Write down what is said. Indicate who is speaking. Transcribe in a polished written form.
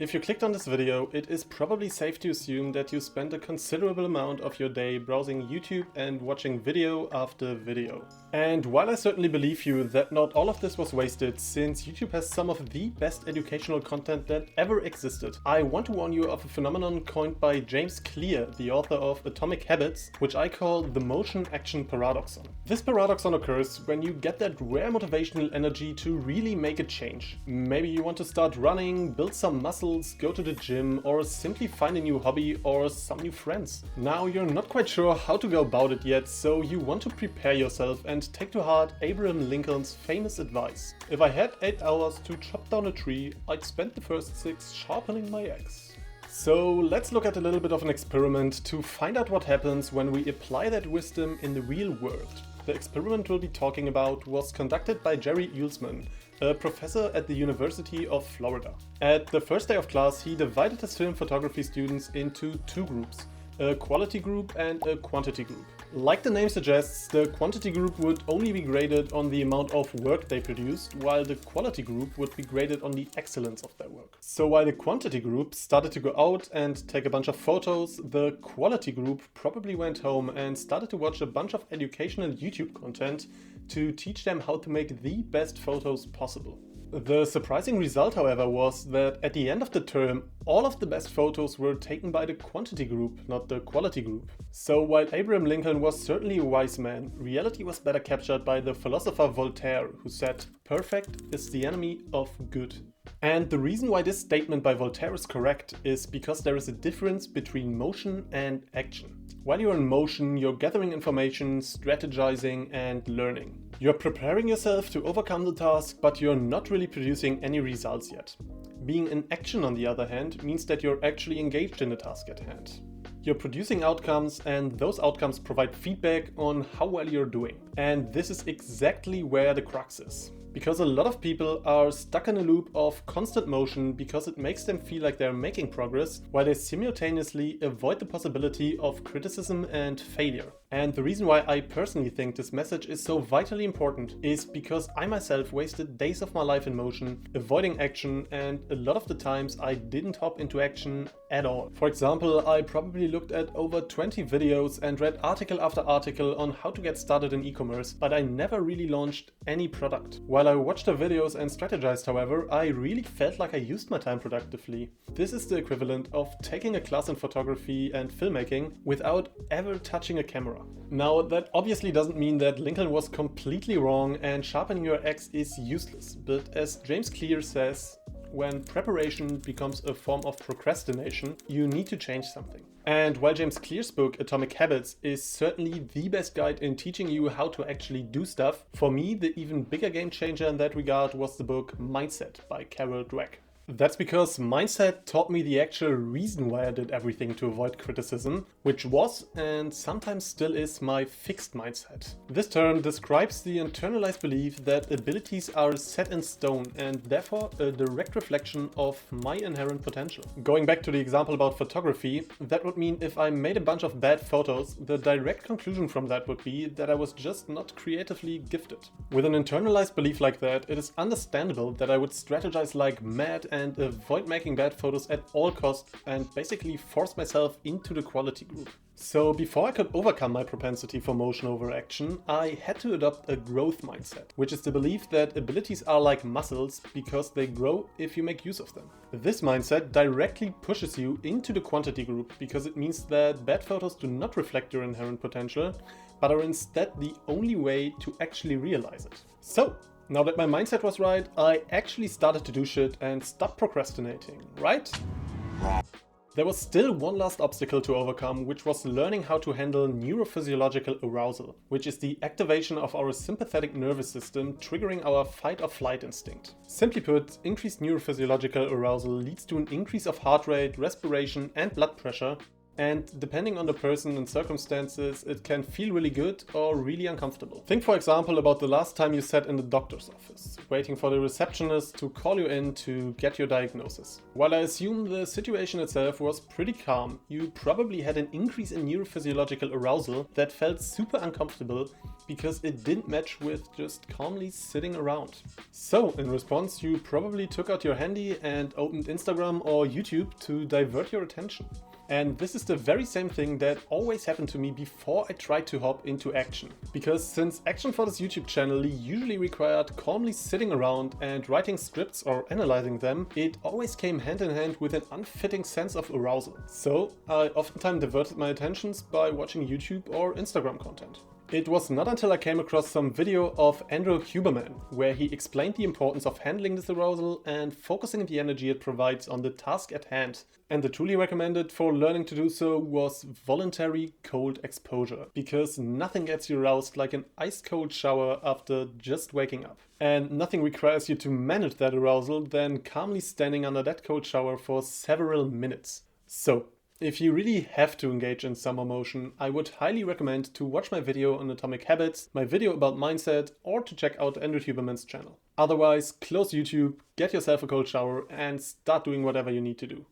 Speaker 1: If you clicked on this video, it is probably safe to assume that you spent a considerable amount of your day browsing YouTube and watching video after video. And while I certainly believe you that not all of this was wasted, since YouTube has some of the best educational content that ever existed, I want to warn you of a phenomenon coined by James Clear, the author of Atomic Habits, which I call the motion-action paradoxon. This paradoxon occurs when you get that rare motivational energy to really make a change. Maybe you want to start running, build some muscle, go to the gym, or simply find a new hobby or some new friends. Now you're not quite sure how to go about it yet, so you want to prepare yourself and take to heart Abraham Lincoln's famous advice. If I had 8 hours to chop down a tree, I'd spend the first 6 sharpening my axe. So let's look at a little bit of an experiment to find out what happens when we apply that wisdom in the real world. The experiment we'll be talking about was conducted by Jerry Uelsman, a professor at the University of Florida. At the first day of class, he divided his film photography students into 2 groups, a quality group and a quantity group. Like the name suggests, the quantity group would only be graded on the amount of work they produced, while the quality group would be graded on the excellence of their work. So while the quantity group started to go out and take a bunch of photos, the quality group probably went home and started to watch a bunch of educational YouTube content to teach them how to make the best photos possible. The surprising result, however, was that at the end of the term, all of the best photos were taken by the quantity group, not the quality group. So while Abraham Lincoln was certainly a wise man, reality was better captured by the philosopher Voltaire, who said, "Perfect is the enemy of good." And the reason why this statement by Voltaire is correct is because there is a difference between motion and action. While you're in motion, you're gathering information, strategizing, and learning. You're preparing yourself to overcome the task, but you're not really producing any results yet. Being in action, on the other hand, means that you're actually engaged in the task at hand. You're producing outcomes, and those outcomes provide feedback on how well you're doing. And this is exactly where the crux is. Because a lot of people are stuck in a loop of constant motion because it makes them feel like they're making progress, while they simultaneously avoid the possibility of criticism and failure. And the reason why I personally think this message is so vitally important is because I myself wasted days of my life in motion, avoiding action, and a lot of the times I didn't hop into action at all. For example, I probably looked at over 20 videos and read article after article on how to get started in e-commerce, but I never really launched any product. While I watched the videos and strategized, however, I really felt like I used my time productively. This is the equivalent of taking a class in photography and filmmaking without ever touching a camera. Now, that obviously doesn't mean that Lincoln was completely wrong and sharpening your axe is useless, but as James Clear says, when preparation becomes a form of procrastination, you need to change something. And while James Clear's book Atomic Habits is certainly the best guide in teaching you how to actually do stuff, for me the even bigger game changer in that regard was the book Mindset by Carol Dweck. That's because Mindset taught me the actual reason why I did everything to avoid criticism, which was and sometimes still is my fixed mindset. This term describes the internalized belief that abilities are set in stone and therefore a direct reflection of my inherent potential. Going back to the example about photography, that would mean if I made a bunch of bad photos, the direct conclusion from that would be that I was just not creatively gifted. With an internalized belief like that, it is understandable that I would strategize like mad and avoid making bad photos at all costs and basically force myself into the quality group. So before I could overcome my propensity for motion over action, I had to adopt a growth mindset, which is the belief that abilities are like muscles because they grow if you make use of them. This mindset directly pushes you into the quantity group because it means that bad photos do not reflect your inherent potential, but are instead the only way to actually realize it. So, now that my mindset was right, I actually started to do shit and stop procrastinating, right? There was still one last obstacle to overcome, which was learning how to handle neurophysiological arousal, which is the activation of our sympathetic nervous system triggering our fight or flight instinct. Simply put, increased neurophysiological arousal leads to an increase of heart rate, respiration, and blood pressure. And depending on the person and circumstances, it can feel really good or really uncomfortable. Think, for example, about the last time you sat in the doctor's office, waiting for the receptionist to call you in to get your diagnosis. While I assume the situation itself was pretty calm, you probably had an increase in neurophysiological arousal that felt super uncomfortable because it didn't match with just calmly sitting around. So in response, you probably took out your handy and opened Instagram or YouTube to divert your attention. And this is the very same thing that always happened to me before I tried to hop into action. Because since action for this YouTube channel usually required calmly sitting around and writing scripts or analyzing them, it always came hand in hand with an unfitting sense of arousal. So I oftentimes diverted my attentions by watching YouTube or Instagram content. It was not until I came across some video of Andrew Huberman, where he explained the importance of handling this arousal and focusing the energy it provides on the task at hand. And the tool he recommended for learning to do so was voluntary cold exposure, because nothing gets you aroused like an ice cold shower after just waking up. And nothing requires you to manage that arousal than calmly standing under that cold shower for several minutes. So, if you really have to engage in some emotion, I would highly recommend to watch my video on atomic habits, my video about mindset, or to check out Andrew Huberman's channel. Otherwise, close YouTube, get yourself a cold shower, and start doing whatever you need to do.